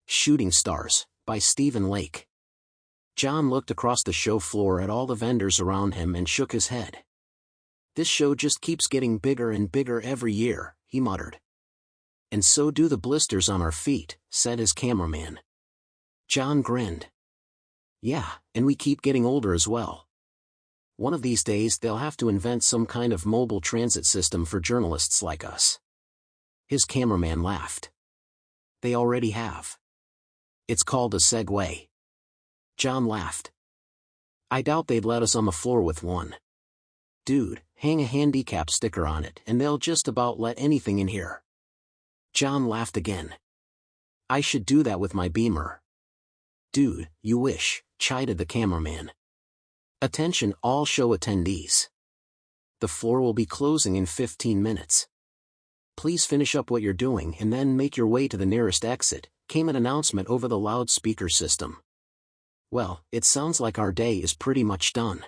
Shooting Stars, by Stephen Lake. John looked across the show floor at all the vendors around him and shook his head. This show just keeps getting bigger and bigger every year, he muttered. And so do the blisters on our feet, said his cameraman. John grinned. Yeah, and we keep getting older as well. One of these days they'll have to invent some kind of mobile transit system for journalists like us. His cameraman laughed. They already have. It's called a Segway. John laughed. I doubt they'd let us on the floor with one. Dude, hang a handicap sticker on it and they'll just about let anything in here. John laughed again. I should do that with my Beamer. Dude, you wish, chided the cameraman. Attention all show attendees. The floor will be closing in 15 minutes. Please finish up what you're doing and then make your way to the nearest exit, came an announcement over the loudspeaker system. Well, it sounds like our day is pretty much done.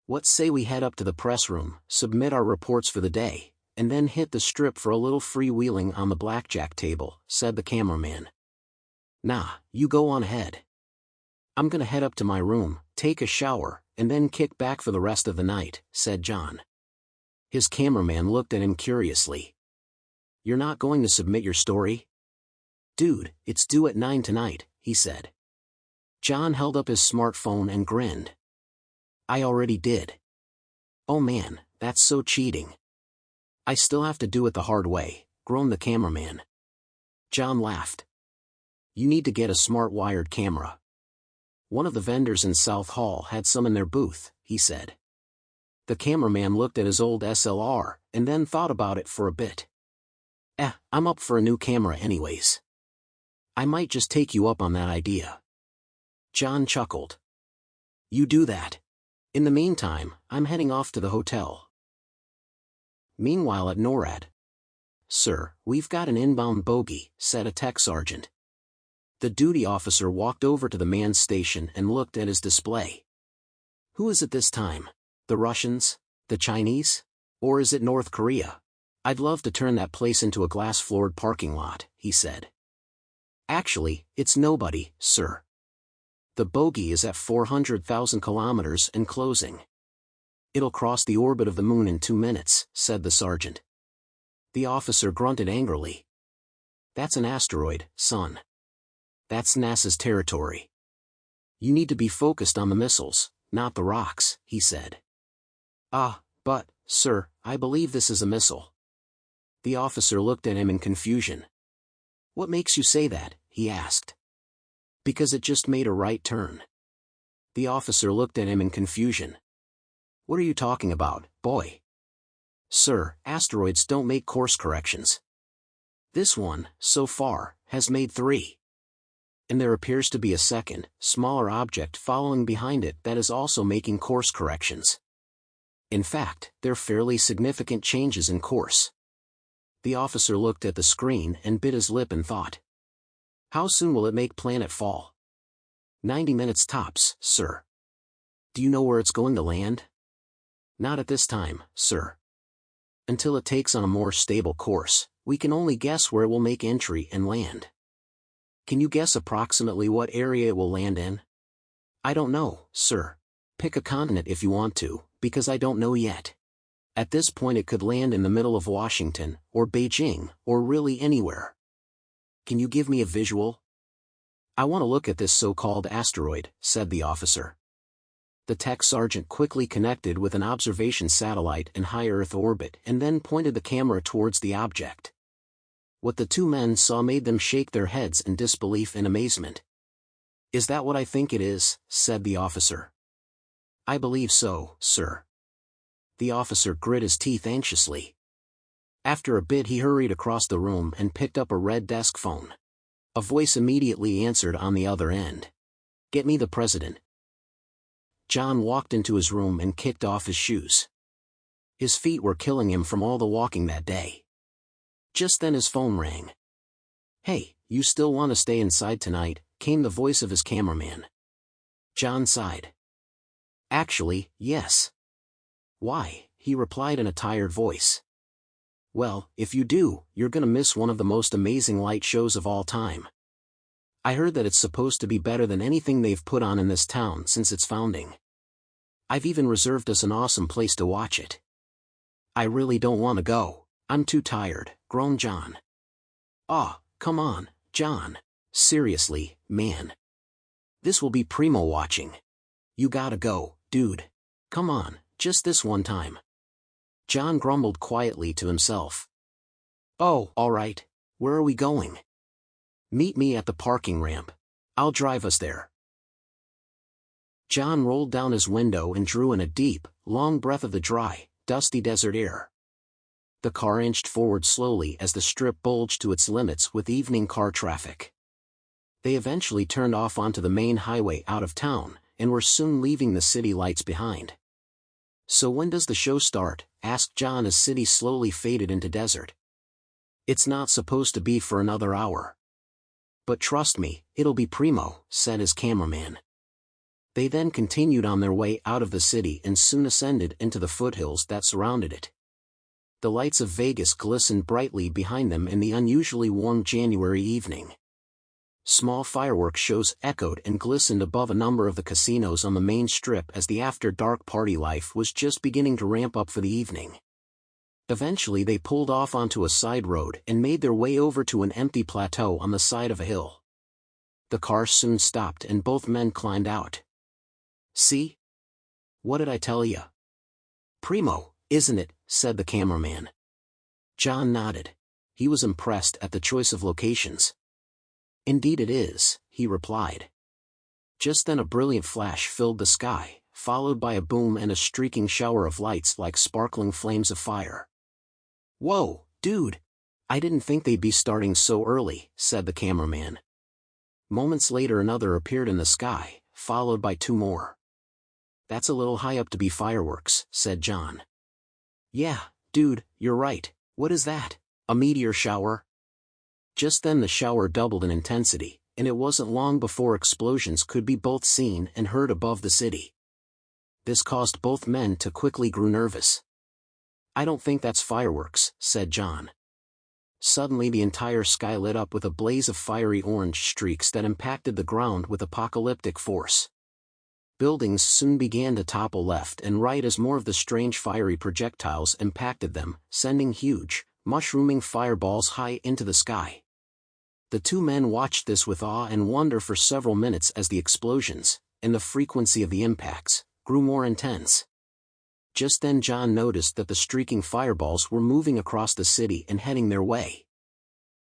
What say we head up to the press room, submit our reports for the day, and then hit the strip for a little freewheeling on the blackjack table, said the cameraman. Nah, you go on ahead. I'm gonna head up to my room, take a shower, and then kick back for the rest of the night, said John. His cameraman looked at him curiously. You're not going to submit your story? Dude, it's due at 9 tonight, he said. John held up his smartphone and grinned. I already did. Oh man, that's so cheating. I still have to do it the hard way, groaned the cameraman. John laughed. You need to get a smart wired camera. One of the vendors in South Hall had some in their booth, he said. The cameraman looked at his old SLR, and then thought about it for a bit. I'm up for a new camera anyways. I might just take you up on that idea. John chuckled. You do that. In the meantime, I'm heading off to the hotel. Meanwhile at NORAD. Sir, we've got an inbound bogey, said a tech sergeant. The duty officer walked over to the man's station and looked at his display. Who is it this time? The Russians? The Chinese? Or is it North Korea? I'd love to turn that place into a glass-floored parking lot, he said. Actually, it's nobody, sir. The bogey is at 400,000 kilometers and closing. It'll cross the orbit of the moon in 2 minutes, said the sergeant. The officer grunted angrily. That's an asteroid, son. That's NASA's territory. You need to be focused on the missiles, not the rocks, he said. But, sir, I believe this is a missile. The officer looked at him in confusion. What makes you say that? He asked. Because it just made a right turn. The officer looked at him in confusion. What are you talking about, boy? Sir, asteroids don't make course corrections. This one, so far, has made 3. And there appears to be a second, smaller object following behind it that is also making course corrections. In fact, they're fairly significant changes in course. The officer looked at the screen and bit his lip in thought. How soon will it make planet fall? 90 minutes tops, sir. Do you know where it's going to land? Not at this time, sir. Until it takes on a more stable course, we can only guess where it will make entry and land. Can you guess approximately what area it will land in? I don't know, sir. Pick a continent if you want to, because I don't know yet. At this point it could land in the middle of Washington, or Beijing, or really anywhere. Can you give me a visual? I want to look at this so-called asteroid, said the officer. The tech sergeant quickly connected with an observation satellite in high Earth orbit and then pointed the camera towards the object. What the 2 men saw made them shake their heads in disbelief and amazement. Is that what I think it is? Said the officer. I believe so, sir. The officer grit his teeth anxiously. After a bit he hurried across the room and picked up a red desk phone. A voice immediately answered on the other end. Get me the president. John walked into his room and kicked off his shoes. His feet were killing him from all the walking that day. Just then his phone rang. Hey, you still want to stay inside tonight? Came the voice of his cameraman. John sighed. Actually, yes. Why? He replied in a tired voice. Well, if you do, you're gonna miss one of the most amazing light shows of all time. I heard that it's supposed to be better than anything they've put on in this town since its founding. I've even reserved us an awesome place to watch it. I really don't want to go. I'm too tired, groaned John. Aw, come on, John. Seriously, man. This will be primo watching. You gotta go, dude. Come on, just this one time. John grumbled quietly to himself. Oh, all right. Where are we going? Meet me at the parking ramp. I'll drive us there. John rolled down his window and drew in a deep, long breath of the dry, dusty desert air. The car inched forward slowly as the strip bulged to its limits with evening car traffic. They eventually turned off onto the main highway out of town, and were soon leaving the city lights behind. So when does the show start? Asked John as city slowly faded into desert. It's not supposed to be for another hour. But trust me, it'll be primo, said his cameraman. They then continued on their way out of the city and soon ascended into the foothills that surrounded it. The lights of Vegas glistened brightly behind them in the unusually warm January evening. Small fireworks shows echoed and glistened above a number of the casinos on the main strip as the after-dark party life was just beginning to ramp up for the evening. Eventually they pulled off onto a side road and made their way over to an empty plateau on the side of a hill. The car soon stopped and both men climbed out. See? What did I tell ya? Primo, isn't it? Said the cameraman. John nodded. He was impressed at the choice of locations. Indeed it is, he replied. Just then a brilliant flash filled the sky, followed by a boom and a streaking shower of lights like sparkling flames of fire. Whoa, dude! I didn't think they'd be starting so early, said the cameraman. Moments later another appeared in the sky, followed by two more. That's a little high up to be fireworks, said John. Yeah, dude, you're right. What is that? A meteor shower? Just then the shower doubled in intensity, and it wasn't long before explosions could be both seen and heard above the city. This caused both men to quickly grow nervous. I don't think that's fireworks, said John. Suddenly the entire sky lit up with a blaze of fiery orange streaks that impacted the ground with apocalyptic force. Buildings soon began to topple left and right as more of the strange fiery projectiles impacted them, sending huge, mushrooming fireballs high into the sky. The two men watched this with awe and wonder for several minutes as the explosions, and the frequency of the impacts, grew more intense. Just then John noticed that the streaking fireballs were moving across the city and heading their way.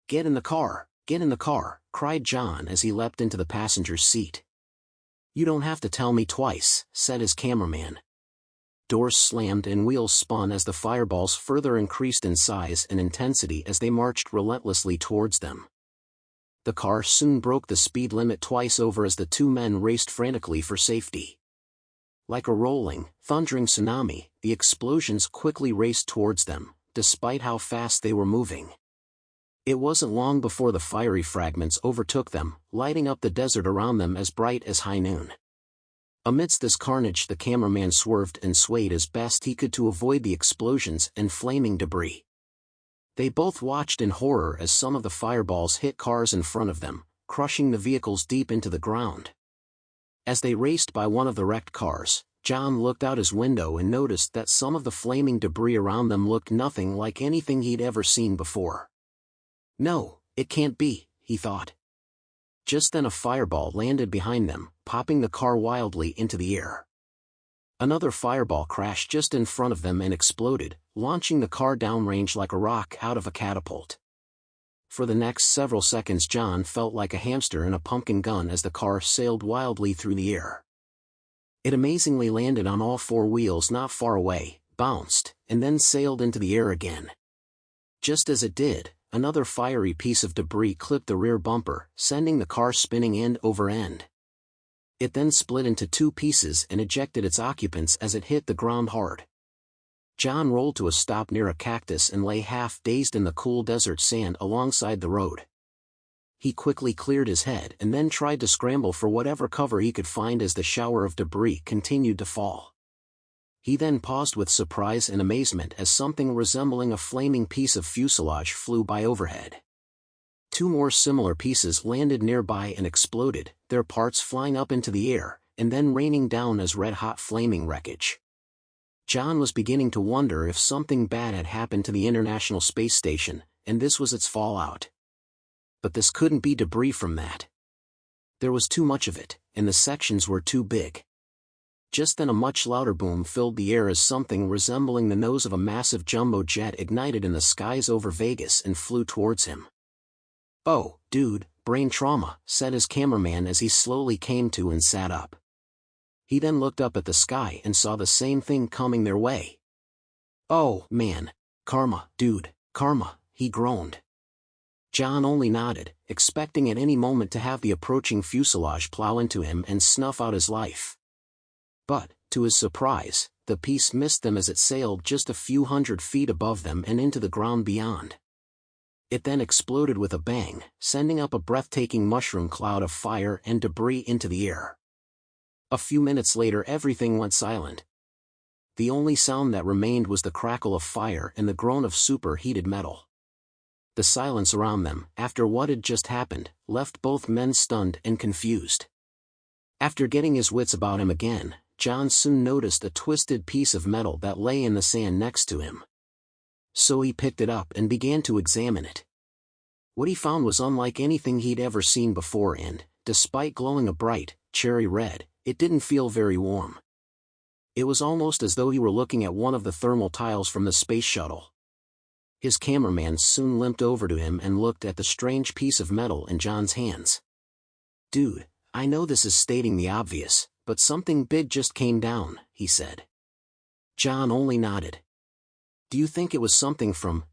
Get in the car, cried John as he leapt into the passenger's seat. You don't have to tell me twice, said his cameraman. Doors slammed and wheels spun as the fireballs further increased in size and intensity as they marched relentlessly towards them. The car soon broke the speed limit twice over as the two men raced frantically for safety. Like a rolling, thundering tsunami, the explosions quickly raced towards them, despite how fast they were moving. It wasn't long before the fiery fragments overtook them, lighting up the desert around them as bright as high noon. Amidst this carnage the cameraman swerved and swayed as best he could to avoid the explosions and flaming debris. They both watched in horror as some of the fireballs hit cars in front of them, crushing the vehicles deep into the ground. As they raced by one of the wrecked cars, John looked out his window and noticed that some of the flaming debris around them looked nothing like anything he'd ever seen before. No, it can't be, he thought. Just then a fireball landed behind them, popping the car wildly into the air. Another fireball crashed just in front of them and exploded, launching the car downrange like a rock out of a catapult. For the next several seconds John felt like a hamster in a pumpkin gun as the car sailed wildly through the air. It amazingly landed on all four wheels not far away, bounced, and then sailed into the air again. Just as it did, another fiery piece of debris clipped the rear bumper, sending the car spinning end over end. It then split into two pieces and ejected its occupants as it hit the ground hard. John rolled to a stop near a cactus and lay half-dazed in the cool desert sand alongside the road. He quickly cleared his head and then tried to scramble for whatever cover he could find as the shower of debris continued to fall. He then paused with surprise and amazement as something resembling a flaming piece of fuselage flew by overhead. 2 more similar pieces landed nearby and exploded, their parts flying up into the air, and then raining down as red-hot flaming wreckage. John was beginning to wonder if something bad had happened to the International Space Station, and this was its fallout. But this couldn't be debris from that. There was too much of it, and the sections were too big. Just then a much louder boom filled the air as something resembling the nose of a massive jumbo jet ignited in the skies over Vegas and flew towards him. "Oh, dude, brain trauma," said his cameraman as he slowly came to and sat up. He then looked up at the sky and saw the same thing coming their way. "Oh, man. Karma, dude, karma," he groaned. John only nodded, expecting at any moment to have the approaching fuselage plow into him and snuff out his life. But, to his surprise, the piece missed them as it sailed just a few hundred feet above them and into the ground beyond. It then exploded with a bang, sending up a breathtaking mushroom cloud of fire and debris into the air. A few minutes later everything went silent. The only sound that remained was the crackle of fire and the groan of superheated metal. The silence around them, after what had just happened, left both men stunned and confused. After getting his wits about him again, John soon noticed a twisted piece of metal that lay in the sand next to him. So he picked it up and began to examine it. What he found was unlike anything he'd ever seen before and, despite glowing a bright, cherry red, it didn't feel very warm. It was almost as though he were looking at one of the thermal tiles from the space shuttle. His cameraman soon limped over to him and looked at the strange piece of metal in John's hands. "Dude, I know this is stating the obvious, but something big just came down," he said. John only nodded. "Do you think it was something from,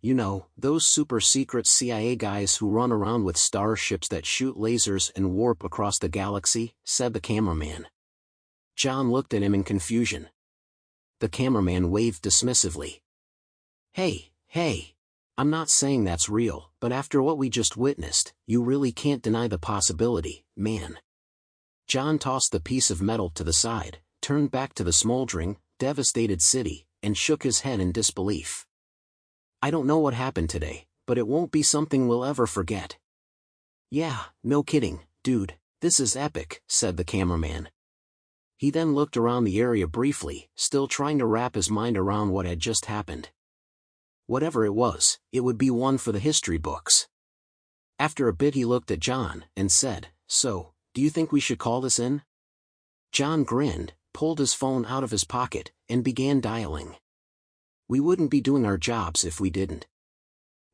those super-secret CIA guys who run around with starships that shoot lasers and warp across the galaxy?" said the cameraman. John looked at him in confusion. The cameraman waved dismissively. Hey, I'm not saying that's real, but after what we just witnessed, you really can't deny the possibility, man." John tossed the piece of metal to the side, turned back to the smoldering, devastated city, and shook his head in disbelief. "I don't know what happened today, but it won't be something we'll ever forget." "Yeah, no kidding, dude, this is epic," said the cameraman. He then looked around the area briefly, still trying to wrap his mind around what had just happened. Whatever it was, it would be one for the history books. After a bit he looked at John, and said, "So, do you think we should call this in?" John grinned, pulled his phone out of his pocket, and began dialing. "We wouldn't be doing our jobs if we didn't."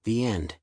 The end.